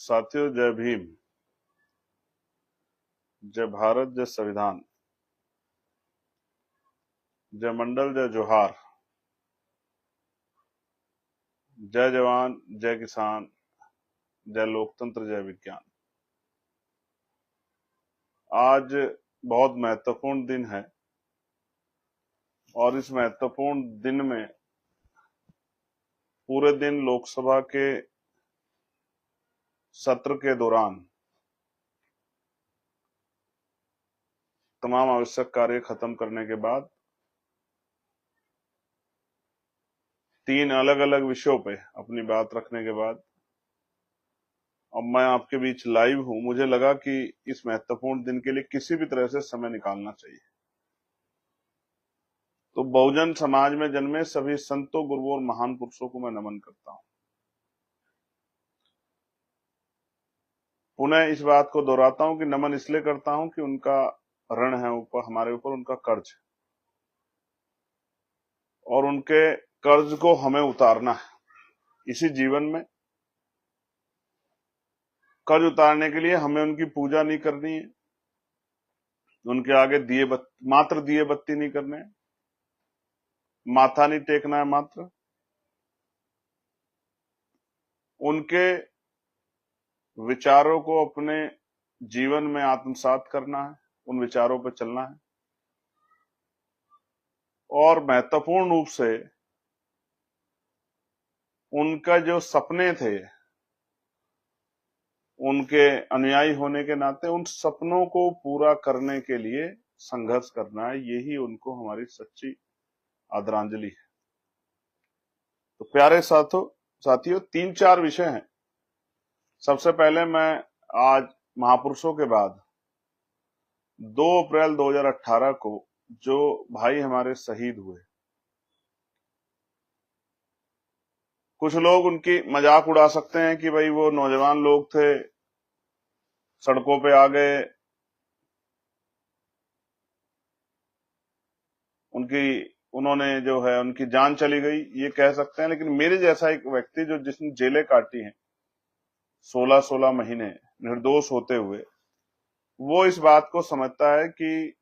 साथियों, जय भीम, जय भारत, जय संविधान, जय मंडल, जय जोहार, जय जवान, जय किसान, जय लोकतंत्र, जय विज्ञान। आज बहुत महत्वपूर्ण दिन है और इस महत्वपूर्ण दिन में पूरे दिन लोकसभा के सत्र के दौरान तमाम आवश्यक कार्य खत्म करने के बाद 3 अलग अलग विषयों पे अपनी बात रखने के बाद अब मैं आपके बीच लाइव हूं। मुझे लगा कि इस महत्वपूर्ण दिन के लिए किसी भी तरह से समय निकालना चाहिए। तो बहुजन समाज में जन्मे सभी संतों, गुरुओं और महान पुरुषों को मैं नमन करता हूं। पुनः इस बात को दोहराता हूं कि नमन इसलिए करता हूं कि उनका ऋण है ऊपर हमारे ऊपर, उनका कर्ज है और उनके कर्ज को हमें उतारना है। इसी जीवन में कर्ज उतारने के लिए हमें उनकी पूजा नहीं करनी है, उनके आगे मात्र दिए बत्ती नहीं करने, माथा नहीं टेकना है, मात्र उनके विचारों को अपने जीवन में आत्मसात करना है, उन विचारों पर चलना है और महत्वपूर्ण रूप से उनका जो सपने थे, उनके अनुयायी होने के नाते उन सपनों को पूरा करने के लिए संघर्ष करना है। यही उनको हमारी सच्ची आदरांजलि है। तो प्यारे साथियों 3-4 विषय हैं। सबसे पहले मैं आज महापुरुषों के बाद 2 अप्रैल 2018 को जो भाई हमारे शहीद हुए, कुछ लोग उनकी मजाक उड़ा सकते हैं कि भाई वो नौजवान लोग थे, सड़कों पे आ गए, उन्होंने जो है उनकी जान चली गई, ये कह सकते हैं। लेकिन मेरे जैसा एक व्यक्ति जिसने जेलें काटी हैं 16-16 महीने निर्दोष होते हुए, वो इस बात को समझता है कि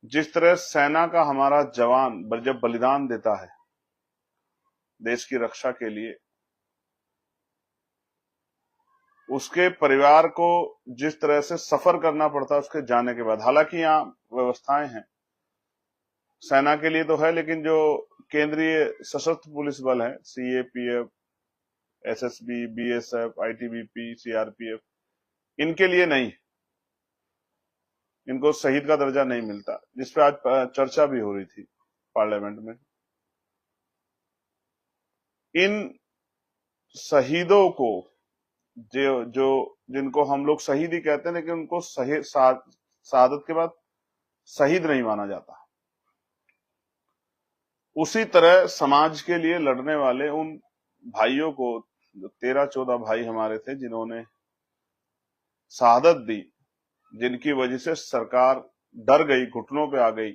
जिस तरह सेना का हमारा जवान जब बलिदान देता है देश की रक्षा के लिए, उसके परिवार को जिस तरह से सफर करना पड़ता है उसके जाने के बाद, हालांकि यहाँ व्यवस्थाएं हैं सेना के लिए तो है, लेकिन जो केंद्रीय सशस्त्र पुलिस बल है, CAPF, SSB, BSF, ITBP, CRPF, इनके लिए नहीं, इनको शहीद का दर्जा नहीं मिलता, जिसपे आज चर्चा भी हो रही थी पार्लियामेंट में। इन शहीदों को जिनको हम लोग शहीद ही कहते हैं, लेकिन उनको शहादत के बाद शहीद नहीं माना जाता। उसी तरह समाज के लिए लड़ने वाले उन भाइयों को, 13-14 भाई हमारे थे जिन्होंने शहादत दी, जिनकी वजह से सरकार डर गई, घुटनों पे आ गई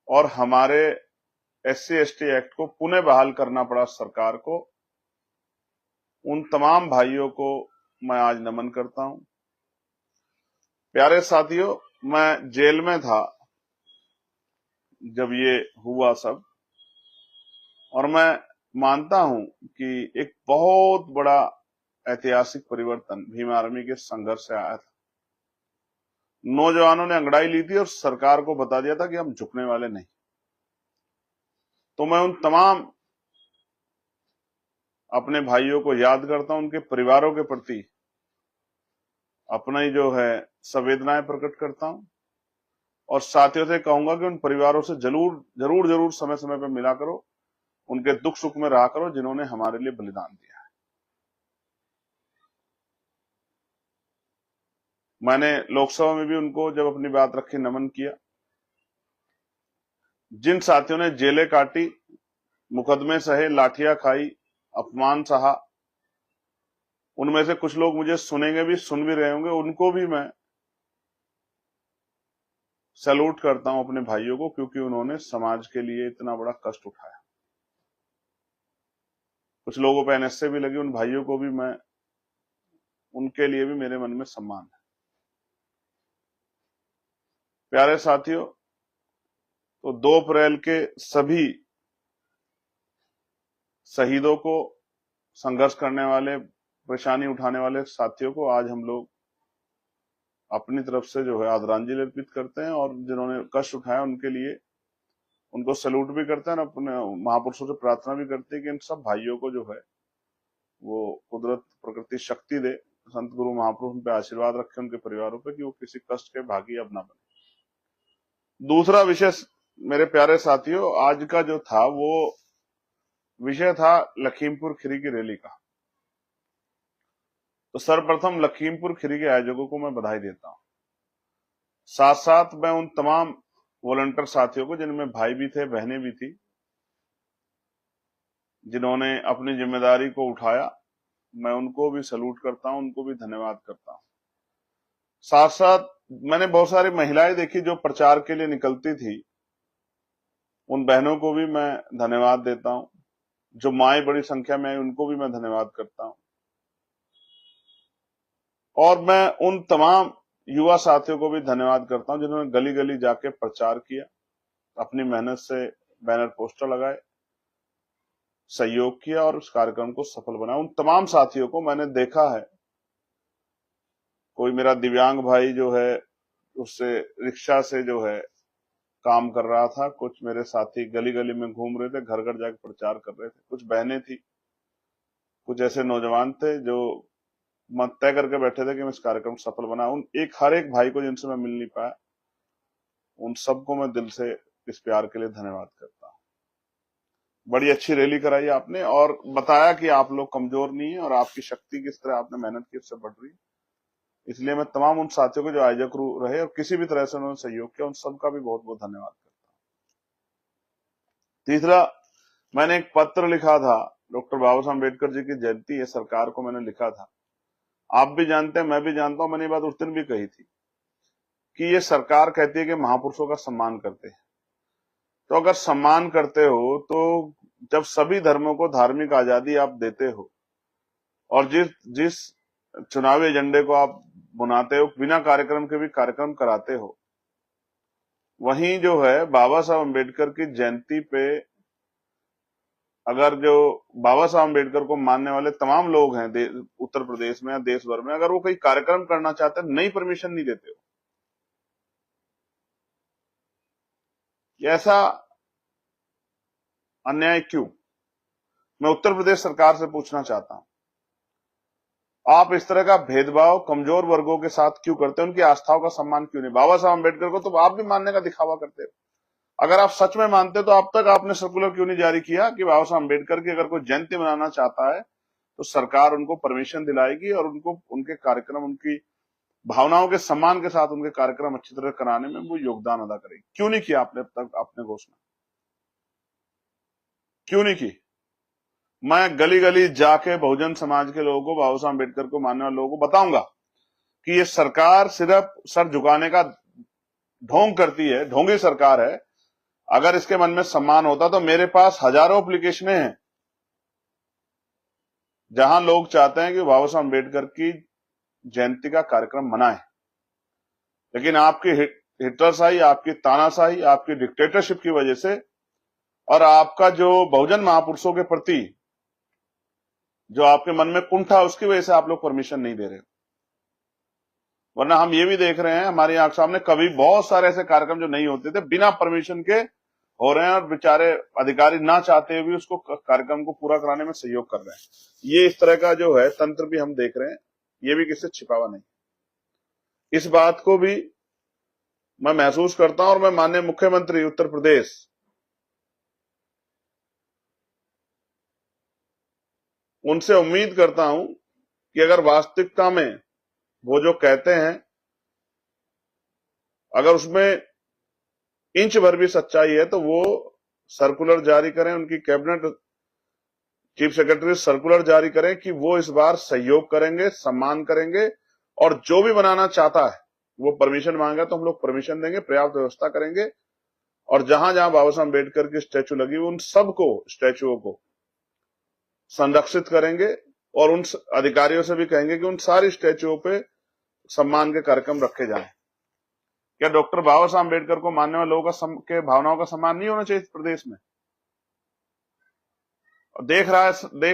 और हमारे SC/ST एक्ट को पुनः बहाल करना पड़ा सरकार को। उन तमाम भाइयों को मैं आज नमन करता हूं। प्यारे साथियों, मैं जेल में था जब ये हुआ सब, और मैं मानता हूं कि एक बहुत बड़ा ऐतिहासिक परिवर्तन भीम आर्मी के संघर्ष से आया था। नौजवानों ने अंगड़ाई ली थी और सरकार को बता दिया था कि हम झुकने वाले नहीं। तो मैं उन तमाम अपने भाइयों को याद करता हूं, उनके परिवारों के प्रति अपना ही जो है संवेदनाएं प्रकट करता हूं और साथियों से कहूंगा कि उन परिवारों से जरूर समय समय पर मिला करो, उनके दुख सुख में रहा करो, जिन्होंने हमारे लिए बलिदान दिया है। मैंने लोकसभा में भी उनको जब अपनी बात रखी नमन किया। जिन साथियों ने जेलें काटी, मुकदमे सहे, लाठियां खाई, अपमान सहा, उनमें से कुछ लोग मुझे सुनेंगे भी, सुन भी रहे होंगे, उनको भी मैं सैल्यूट करता हूं, अपने भाइयों को, क्योंकि उन्होंने समाज के लिए इतना बड़ा कष्ट उठाया। कुछ लोगों पे एनएसए भी लगी, उन भाइयों को भी मैं, उनके लिए भी मेरे मन में सम्मान है। प्यारे साथियों, तो 2 अप्रैल के सभी शहीदों को, संघर्ष करने वाले, परेशानी उठाने वाले साथियों को आज हम लोग अपनी तरफ से जो है आदरांजलि अर्पित करते हैं, और जिन्होंने कष्ट उठाया उनके लिए उनको सैल्यूट भी करते हैं, और अपने महापुरुषों से प्रार्थना भी करते हैं कि इन सब भाइयों को जो है वो कुदरत प्रकृति शक्ति दे, संत गुरु महापुरुष उन पे आशीर्वाद रखे, उनके परिवारों पे, कि वो किसी कष्ट के भागी अब ना बने। दूसरा विषय मेरे प्यारे साथियों, आज का जो था वो विषय था लखीमपुर खीरी की रैली का। तो सर्वप्रथम लखीमपुर खीरी के आयोजकों को मैं बधाई देता हूं। साथ साथ मैं उन तमाम वॉलंटियर साथियों को, जिनमें भाई भी थे, बहनें भी थी, जिन्होंने अपनी जिम्मेदारी को उठाया, मैं उनको भी सैल्यूट करता हूं, उनको भी धन्यवाद करता हूं। साथ साथ मैंने बहुत सारी महिलाएं देखी जो प्रचार के लिए निकलती थी, उन बहनों को भी मैं धन्यवाद देता हूं। जो माएं बड़ी संख्या में आई, उनको भी मैं धन्यवाद करता हूं। और मैं उन तमाम युवा साथियों को भी धन्यवाद करता हूं जिन्होंने गली गली जाके प्रचार किया, अपनी मेहनत से बैनर पोस्टर लगाए, सहयोग किया और उस कार्यक्रम को सफल बनाया। उन तमाम साथियों को मैंने देखा है। कोई मेरा दिव्यांग भाई जो है, उससे रिक्शा से जो है काम कर रहा था, कुछ मेरे साथी गली गली में घूम रहे थे, घर घर जाकर प्रचार कर रहे थे, कुछ बहनें थी, कुछ ऐसे नौजवान थे जो मत तय करके बैठे थे कि मैं इस कार्यक्रम सफल बना। उन हर एक भाई को जिनसे मैं मिल नहीं पाया, उन सबको मैं दिल से इस प्यार के लिए धन्यवाद करता हूं। बड़ी अच्छी रैली कराई आपने, और बताया कि आप लोग कमजोर नहीं है और आपकी शक्ति किस तरह आपने मेहनत की उससे बढ़ रही है। इसलिए मैं तमाम उन साथियों को जो आयोजक रहे और किसी भी तरह से उन्होंने सहयोग किया, उन सबका भी बहुत बहुत धन्यवाद करता हूं। तीसरा, मैंने एक पत्र लिखा था, डॉक्टर बाबा साहब अम्बेडकर जी की जयंती है, सरकार को मैंने लिखा था। आप भी जानते हैं, मैं भी जानता हूं, मैंने ये बात उस दिन भी कही थी कि ये सरकार कहती है कि महापुरुषों का सम्मान करते हैं। तो अगर सम्मान करते हो, तो जब सभी धर्मों को धार्मिक आजादी आप देते हो और जिस चुनावी एजेंडे को आप बुनाते हो, बिना कार्यक्रम के भी कार्यक्रम कराते हो, वहीं जो है बाबा साहब अम्बेडकर की जयंती पे, अगर जो बाबा साहब अम्बेडकर को मानने वाले तमाम लोग हैं उत्तर प्रदेश में या देश भर में, अगर वो कोई कार्यक्रम करना चाहते हैं, नई परमिशन नहीं देते हो। ऐसा अन्याय क्यों? मैं उत्तर प्रदेश सरकार से पूछना चाहता हूं, आप इस तरह का भेदभाव कमजोर वर्गों के साथ क्यों करते हैं? उनकी आस्थाओं का सम्मान क्यों नहीं? बाबा साहब अम्बेडकर को तो आप भी मानने का दिखावा करते हो। अगर आप सच में मानते तो अब तक आपने सर्कुलर क्यों नहीं जारी किया कि बाबा साहब अम्बेडकर की अगर कोई जयंती मनाना चाहता है तो सरकार उनको परमिशन दिलाएगी और उनको उनके कार्यक्रम, उनकी भावनाओं के सम्मान के साथ उनके कार्यक्रम अच्छी तरह कराने में वो योगदान अदा करेगी। क्यों नहीं किया आपने अब तक आपने घोषणा? क्यों नहीं की? मैं गली गली जाके बहुजन समाज के लोगों को, बाबा साहब अम्बेडकर को मानने वाले लोगों को बताऊंगा कि ये सरकार सिर्फ सर झुकाने का ढोंग करती है, ढोंगी सरकार है। अगर इसके मन में सम्मान होता तो मेरे पास हजारों एप्लीकेशनें हैं जहां लोग चाहते हैं कि बाबा साहब अम्बेडकर की जयंती का कार्यक्रम मनाएं, लेकिन आपकी हिटलरशाही, आपकी तानाशाही, आपकी डिक्टेटरशिप की वजह से और आपका जो बहुजन महापुरुषों के प्रति जो आपके मन में कुंठा, उसकी वजह से आप लोग परमिशन नहीं दे रहे। वरना हम ये भी देख रहे हैं, हमारी आंख सामने कभी बहुत सारे ऐसे कार्यक्रम जो नहीं होते थे, बिना परमिशन के हो रहे हैं और बेचारे अधिकारी ना चाहते हुए भी उसको कार्यक्रम को पूरा कराने में सहयोग कर रहे हैं। ये इस तरह का जो है तंत्र भी हम देख रहे हैं, ये भी किससे छिपावा नहीं। इस बात को भी मैं महसूस करता हूं और मैं माननीय मुख्यमंत्री उत्तर प्रदेश उनसे उम्मीद करता हूं कि अगर वास्तविकता में वो जो कहते हैं, अगर उसमें इंच भर भी सच्चाई है तो वो सर्कुलर जारी करें, उनकी कैबिनेट चीफ सेक्रेटरी सर्कुलर जारी करें कि वो इस बार सहयोग करेंगे, सम्मान करेंगे और जो भी बनाना चाहता है वो परमिशन मांगा तो हम लोग परमिशन देंगे, पर्याप्त व्यवस्था करेंगे। और जहां जहां बाबा साहब अम्बेडकर की स्टैचू लगी उन सबको, स्टैचुओं को संरक्षित करेंगे और उन अधिकारियों से भी कहेंगे कि उन सारी स्टैच्यूओं पे सम्मान के कार्यक्रम रखे जाएं। क्या डॉक्टर बाबा साहब अम्बेडकर को मानने वाले लोगों के भावनाओं का सम्मान नहीं होना चाहिए प्रदेश में? और देख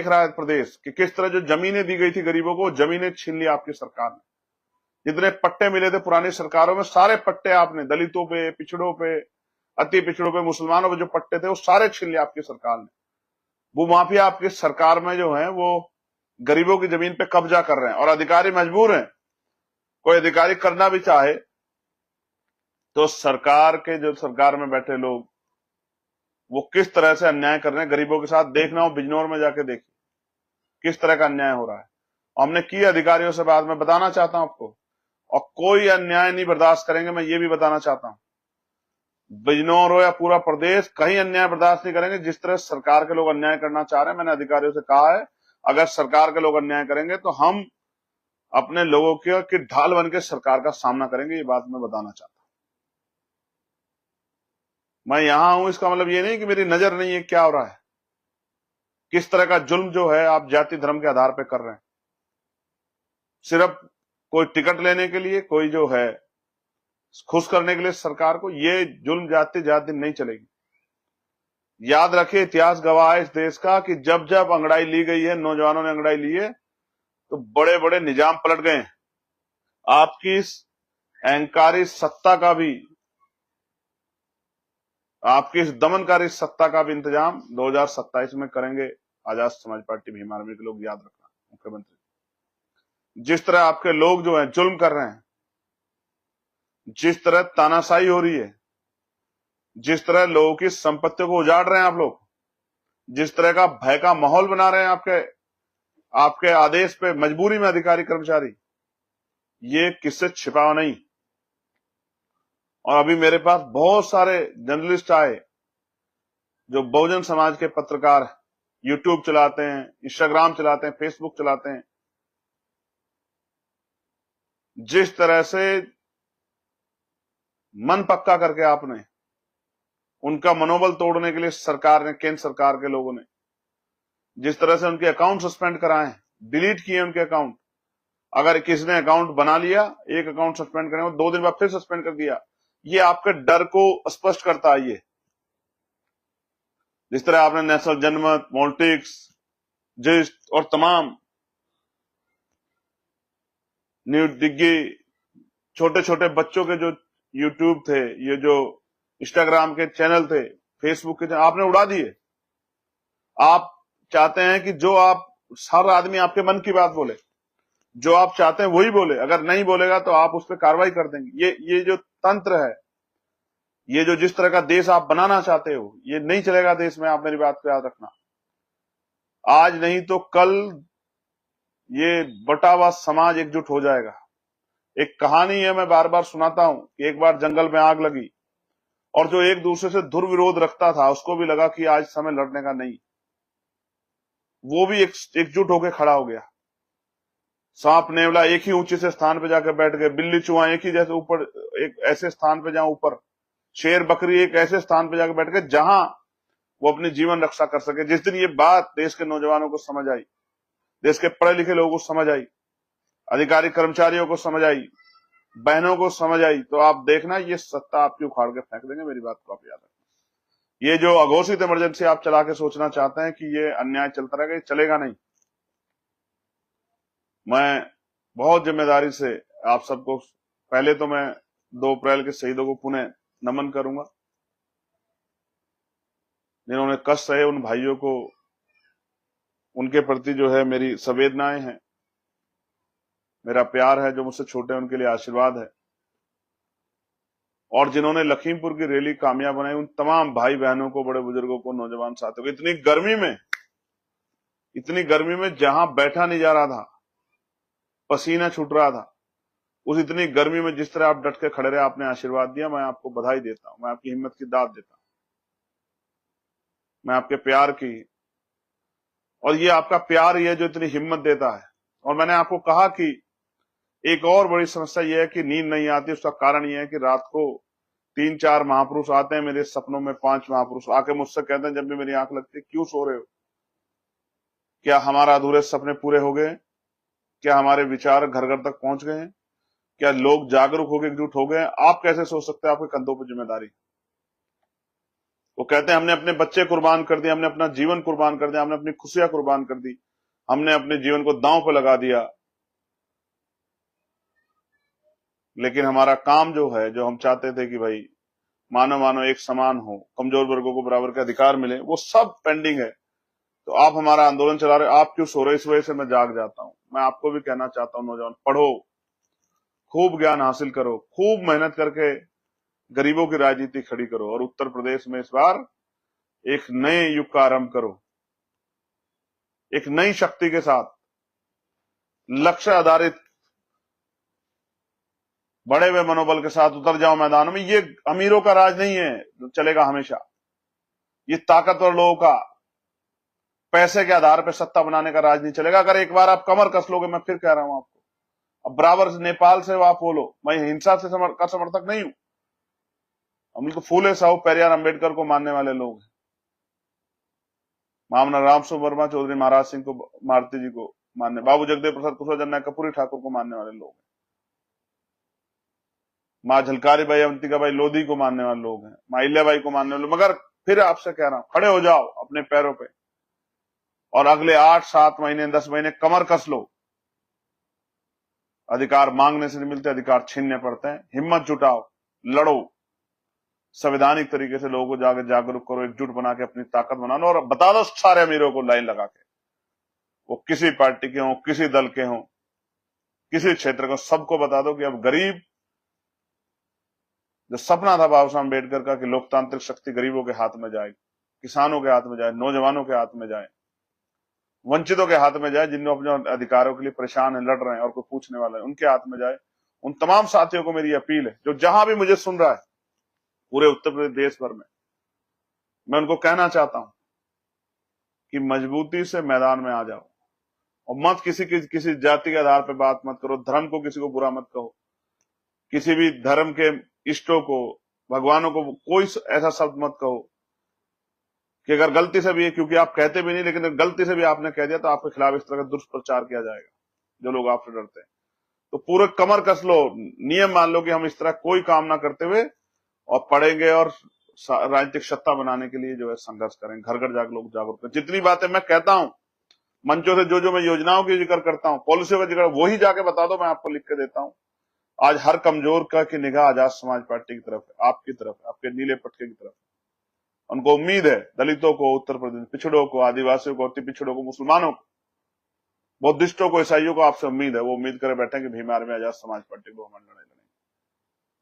रहा है प्रदेश कि किस तरह जो जमीनें दी गई थी गरीबों को, जमीनें छीन ली आपकी सरकार ने। जितने पट्टे मिले थे पुरानी सरकारों में, सारे पट्टे आपने दलितों पे, पिछड़ों पे, अति पिछड़ों पे, मुसलमानों पे जो पट्टे थे वो सारे छीन लिए आपकी सरकार ने। भूमाफिया आपकी सरकार में जो है वो गरीबों की जमीन पे कब्जा कर रहे हैं और अधिकारी मजबूर हैं। कोई अधिकारी करना भी चाहे तो सरकार में बैठे लोग वो किस तरह से अन्याय कर रहे हैं गरीबों के साथ। देखना हो बिजनौर में जाके देखिए किस तरह का अन्याय हो रहा है। हमने की अधिकारियों से बात, मैं बताना चाहता हूं आपको, और कोई अन्याय नहीं बर्दाश्त करेंगे। मैं ये भी बताना चाहता हूं, बिजनौर हो या पूरा प्रदेश, कहीं अन्याय बर्दाश्त नहीं करेंगे। जिस तरह सरकार के लोग अन्याय करना चाह रहे हैं, मैंने अधिकारियों से कहा है अगर सरकार के लोग अन्याय करेंगे तो हम अपने लोगों की ढाल बन के सरकार का सामना करेंगे। ये बात मैं बताना चाहता हूं। मैं यहां हूं इसका मतलब ये नहीं कि मेरी नजर नहीं है क्या हो रहा है, किस तरह का जुल्म जो है आप जाति धर्म के आधार पर कर रहे हैं। सिर्फ कोई टिकट लेने के लिए, कोई जो है खुश करने के लिए सरकार को, ये जुल्म जाति दिन नहीं चलेगी। याद रखिए, इतिहास गवाह है इस देश का कि जब जब अंगड़ाई ली गई है, नौजवानों ने अंगड़ाई ली है, तो बड़े बड़े निजाम पलट गए। आपकी इस अहंकारी सत्ता का भी, आपकी इस दमनकारी सत्ता का भी इंतजाम 2027 में करेंगे आजाद समाज पार्टी भीम आर्मी के लोग। याद रखना मुख्यमंत्री, जिस तरह आपके लोग जो हैं जुल्म कर रहे हैं, जिस तरह तानाशाही हो रही है, जिस तरह लोगों की संपत्तियों को उजाड़ रहे हैं आप लोग, जिस तरह का भय का माहौल बना रहे हैं आपके आदेश पे मजबूरी में अधिकारी कर्मचारी, ये किससे छिपाओ नहीं। और अभी मेरे पास बहुत सारे जर्नलिस्ट आए जो बहुजन समाज के पत्रकार, यूट्यूब चलाते हैं, इंस्टाग्राम चलाते हैं, फेसबुक चलाते हैं। जिस तरह से मन पक्का करके आपने उनका मनोबल तोड़ने के लिए सरकार ने, केंद्र सरकार के लोगों ने जिस तरह से उनके अकाउंट सस्पेंड कराए, डिलीट किए उनके अकाउंट। अगर किसी ने अकाउंट बना लिया, एक अकाउंट सस्पेंड करें, 2 दिन बाद फिर सस्पेंड कर दिया, ये आपके डर को स्पष्ट करता है। ये जिस तरह आपने नेशनल जनमत, पॉलिटिक्स, जिस्ट और तमाम न्यूज डिग्गी, छोटे छोटे बच्चों के जो यूट्यूब थे, ये जो इंस्टाग्राम के चैनल थे, फेसबुक के चैनल, आपने उड़ा दिए। आप चाहते हैं कि जो आप, हर आदमी आपके मन की बात बोले, जो आप चाहते हैं वही बोले। अगर नहीं बोलेगा तो आप उस पर कार्रवाई कर देंगे। ये जो तंत्र है, ये जो जिस तरह का देश आप बनाना चाहते हो, ये नहीं चलेगा देश में। आप मेरी बात को याद रखना, आज नहीं तो कल ये बटा हुआ समाज एकजुट हो जाएगा। एक कहानी है, मैं बार बार सुनाता हूं कि एक बार जंगल में आग लगी और जो एक दूसरे से दुर्विरोध रखता था उसको भी लगा कि आज समय लड़ने का नहीं, वो भी एकजुट होकर खड़ा हो गया। सांप नेवला एक ही ऊंचे से स्थान पे जाकर बैठ गए, बिल्ली चूहा एक ही जैसे ऊपर, एक ऐसे स्थान पे जहां ऊपर, शेर बकरी एक ऐसे स्थान पे जाकर बैठ गए जहां वो अपनी जीवन रक्षा कर सके। जिस दिन ये बात देश के नौजवानों को समझ आई, देश के पढ़े लिखे लोगों को समझ आई, अधिकारी कर्मचारियों को समझ आई, बहनों को समझ आई, तो आप देखना ये सत्ता आपकी उखाड़ के फेंक देंगे। मेरी बात को आप याद रखना। ये जो अघोषित इमरजेंसी आप चला के सोचना चाहते हैं कि ये अन्याय चलता रहेगा, ये चलेगा नहीं। मैं बहुत जिम्मेदारी से आप सबको, पहले तो मैं 2 अप्रैल के शहीदों को पुनः नमन करूंगा, जिन्होंने कष्ट सहे। उन भाइयों को, उनके प्रति जो है मेरी संवेदनाएं हैं, मेरा प्यार है। जो मुझसे छोटे हैं उनके लिए आशीर्वाद है। और जिन्होंने लखीमपुर की रैली कामयाब बनाई, उन तमाम भाई बहनों को, बड़े बुजुर्गों को, नौजवान साथियों को, इतनी गर्मी में जहां बैठा नहीं जा रहा था, पसीना छूट रहा था, उस इतनी गर्मी में जिस तरह आप डट के खड़े रहे, आपने आशीर्वाद दिया, मैं आपको बधाई देता हूं। मैं आपकी हिम्मत की दाद देता हूं, मैं आपके प्यार की, और ये आपका प्यार ही है जो इतनी हिम्मत देता है। और मैंने आपको कहा कि एक और बड़ी समस्या यह है कि नींद नहीं आती। उसका कारण यह है कि रात को 3-4 महापुरुष आते हैं मेरे सपनों में, 5 महापुरुष आके मुझसे कहते हैं जब भी मेरी आंख लगती है, क्यों सो रहे हो? क्या हमारा अधूरे सपने पूरे हो गए? क्या हमारे विचार घर घर तक पहुंच गए हैं? क्या लोग जागरूक हो गए, एकजुट हो गए? आप कैसे सोच सकते हैं आपके कंधों पर जिम्मेदारी? वो कहते हैं हमने अपने बच्चे कुर्बान कर दिए, हमने अपना जीवन कुर्बान कर दिया, हमने अपनी खुशियां कुर्बान कर दी, हमने अपने जीवन को दांव पर लगा दिया, लेकिन हमारा काम जो है, जो हम चाहते थे कि भाई मानव मानव एक समान हो, कमजोर वर्गों को बराबर के अधिकार मिले, वो सब पेंडिंग है। तो आप हमारा आंदोलन चला रहे, आप क्यों सो रहे? इस वजह से मैं जाग जाता हूं। मैं आपको भी कहना चाहता हूं, नौजवान, पढ़ो, खूब ज्ञान हासिल करो, खूब मेहनत करके गरीबों की राजनीति खड़ी करो, और उत्तर प्रदेश में इस बार एक नए युग का आरंभ करो, एक नई शक्ति के साथ, लक्ष्य आधारित बड़े हुए मनोबल के साथ उतर जाओ मैदानों में। ये अमीरों का राज नहीं है जो चलेगा हमेशा, ये ताकतवर लोगों का पैसे के आधार पर सत्ता बनाने का राज नहीं चलेगा। अगर एक बार आप कमर कस लोगे, मैं फिर कह रहा हूं आपको, अब बराबर से नेपाल से आप बोलो, मैं हिंसा से का समर्थक नहीं हूं। हम तो फूले साहू पेरियार अंबेडकर को मानने वाले लोग हैं, मामला राम सुब्रमण्यम वर्मा, चौधरी महाराज सिंह को, मारुति जी को मानने, बाबू जगदेव प्रसाद कुशवाहा जननायक कपूरी ठाकुर को मानने वाले लोग हैं, माँ झलकारी बाई अवंतिका बाई लोधी को मानने वाले लोग हैं, माँ इल्याबाई को मानने वाले। मगर फिर आपसे कह रहा हूं, खड़े हो जाओ अपने पैरों पे और अगले 8-7 महीने 10 महीने कमर कस लो। अधिकार मांगने से नहीं मिलते, अधिकार छीनने पड़ते हैं। हिम्मत जुटाओ, लड़ो, संवैधानिक तरीके से लोगों को जागरूक करो, एकजुट बना के अपनी ताकत बनाना, और बता दो सारे अमीरों को लाइन लगा के, वो किसी पार्टी के हों, किसी दल के हों, किसी क्षेत्र को, सबको बता दो कि अब गरीब, जो सपना था बाबा साहब अम्बेडकर का कि लोकतांत्रिक शक्ति गरीबों के हाथ में जाए, किसानों के हाथ में जाए, नौजवानों के हाथ में जाए, वंचितों के हाथ में जाए, जिनमें अपने अधिकारों के लिए परेशान है, लड़ रहे हैं और कोई पूछने वाला है, उनके हाथ में जाए। उन तमाम साथियों को मेरी अपील है जो जहां भी मुझे सुन रहा है पूरे उत्तर प्रदेश, देश भर में, मैं उनको कहना चाहता हूं कि मजबूती से मैदान में आ जाओ, और मत किसी जाति के आधार पर बात मत करो, धर्म को किसी को बुरा मत कहो, किसी भी धर्म के इष्टों को, भगवानों को कोई ऐसा शब्द मत कहो कि अगर गलती से भी है, क्योंकि आप कहते भी नहीं, लेकिन अगर गलती से भी आपने कह दिया तो आपके खिलाफ इस तरह का दुष्प्रचार किया जाएगा, जो लोग आपसे डरते हैं। तो पूरे कमर कस लो, नियम मान लो कि हम इस तरह कोई काम ना करते हुए और पढ़ेंगे और राजनीतिक सत्ता बनाने के लिए जो है संघर्ष करें। घर घर जाकर लोग जागरूक करें। जितनी बातें मैं कहता हूं मंचों से, जो मैं योजनाओं की जिक्र करता हूं, पॉलिसियों का जिक्र, वही जाके बता दो, मैं आपको लिख के देता हूं। आज हर कमजोर का की निगाह आजाद समाज पार्टी की तरफ है, आपकी तरफ है, आपके नीले पटके की तरफ। उनको उम्मीद है, दलितों को, उत्तर प्रदेश पिछड़ों को, आदिवासियों को, अति पिछड़ों को, मुसलमानों को, बौद्धिस्टों को, ईसाइयों को आपसे उम्मीद है। वो उम्मीद करे बैठे कि भीम आर्मी आजाद समाज पार्टी को हमारी लड़ाई लड़ेंगे।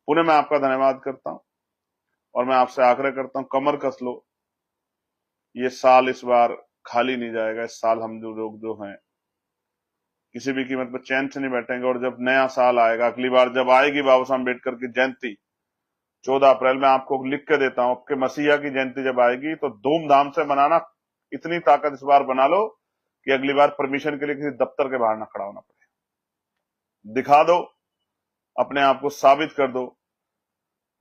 पुनः मैं आपका धन्यवाद करता हूं और मैं आपसे आग्रह करता हूं, कमर कस लो। ये साल इस बार खाली नहीं जाएगा। इस साल हम जो लोग जो हैं किसी भी कीमत पर चैन से नहीं बैठेंगे, और जब नया साल आएगा, अगली बार जब आएगी बाबा साहब अम्बेडकर की जयंती 14 अप्रैल में, आपको लिख के देता हूं, आपके मसीहा की जयंती जब आएगी तो धूमधाम से मनाना। इतनी ताकत इस बार बना लो कि अगली बार परमिशन के लिए किसी दफ्तर के बाहर ना खड़ा होना पड़े। दिखा दो, अपने आप को साबित कर दो।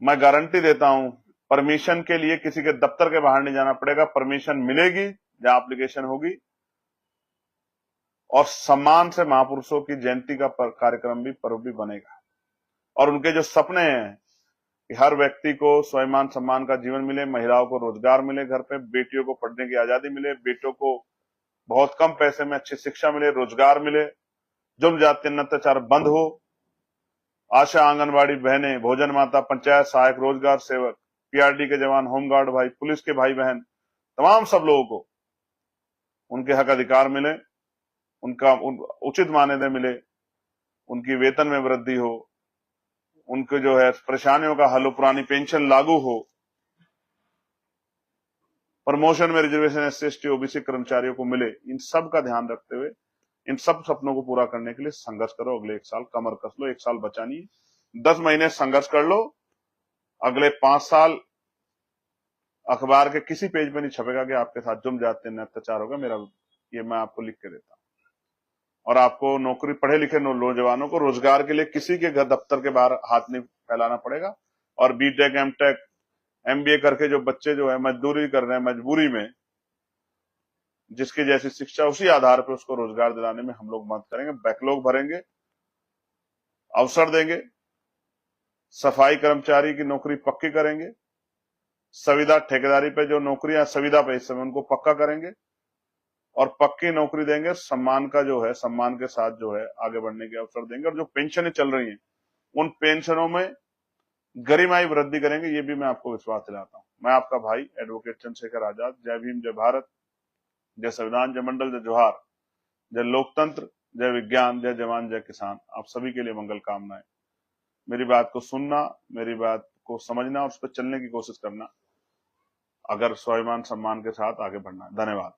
मैं गारंटी देता हूं, परमिशन के लिए किसी के दफ्तर के बाहर नहीं जाना पड़ेगा। परमिशन मिलेगी जहां एप्लीकेशन होगी, और सम्मान से महापुरुषों की जयंती का कार्यक्रम भी, पर्व भी बनेगा। और उनके जो सपने हैं कि हर व्यक्ति को स्वाभिमान सम्मान का जीवन मिले, महिलाओं को रोजगार मिले, घर पे बेटियों को पढ़ने की आजादी मिले, बेटों को बहुत कम पैसे में अच्छी शिक्षा मिले, रोजगार मिले, जुर्म जाति अत्याचार बंद हो, आशा आंगनबाड़ी बहनें, भोजन माता, पंचायत सहायक, रोजगार सेवक, पीआरडी के जवान, होमगार्ड भाई, पुलिस के भाई बहन, तमाम सब लोगों को उनके हक अधिकार मिले, उनका उचित मानदेय मिले, उनकी वेतन में वृद्धि हो, उनके जो है परेशानियों का हल हो, पुरानी पेंशन लागू हो, प्रमोशन में रिजर्वेशन एससी एसटी ओबीसी कर्मचारियों को मिले। इन सब का ध्यान रखते हुए इन सब सपनों को पूरा करने के लिए संघर्ष करो। अगले 1 साल कमर कस लो, 1 साल बचा नहीं, 10 महीने संघर्ष कर लो। अगले 5 साल अखबार के किसी पेज पे नहीं छपेगा कि आपके साथ जुर्म जाति अत्याचार होगा। मेरा ये मैं आपको लिख के देता हूं। और आपको नौकरी, पढ़े लिखे नौजवानों को रोजगार के लिए किसी के घर दफ्तर के बाहर हाथ नहीं फैलाना पड़ेगा। और बीटेक, एमटेक, एमबीए करके जो बच्चे जो है मजदूरी कर रहे हैं, मजबूरी में जिसकी जैसी शिक्षा उसी आधार पर उसको रोजगार दिलाने में हम लोग मदद करेंगे, बैकलॉग भरेंगे, अवसर देंगे, सफाई कर्मचारी की नौकरी पक्की करेंगे, संविदा ठेकेदारी पे जो नौकरियां संविदा पे इस समय उनको पक्का करेंगे और पक्की नौकरी देंगे, सम्मान का जो है सम्मान के साथ जो है आगे बढ़ने के अवसर देंगे। और जो पेंशनें चल रही हैं उन पेंशनों में गरिमाई वृद्धि करेंगे, ये भी मैं आपको विश्वास दिलाता हूं। मैं आपका भाई एडवोकेट चंद्रशेखर आजाद। जय भीम, जय भारत, जय संविधान, जय मंडल, जय जोहार, जय लोकतंत्र, जय विज्ञान, जय जवान, जय किसान। आप सभी के लिए मंगल कामनाएं। मेरी बात को सुनना, मेरी बात को समझना और उस पर चलने की कोशिश करना, अगर स्वाभिमान सम्मान के साथ आगे बढ़ना है। धन्यवाद।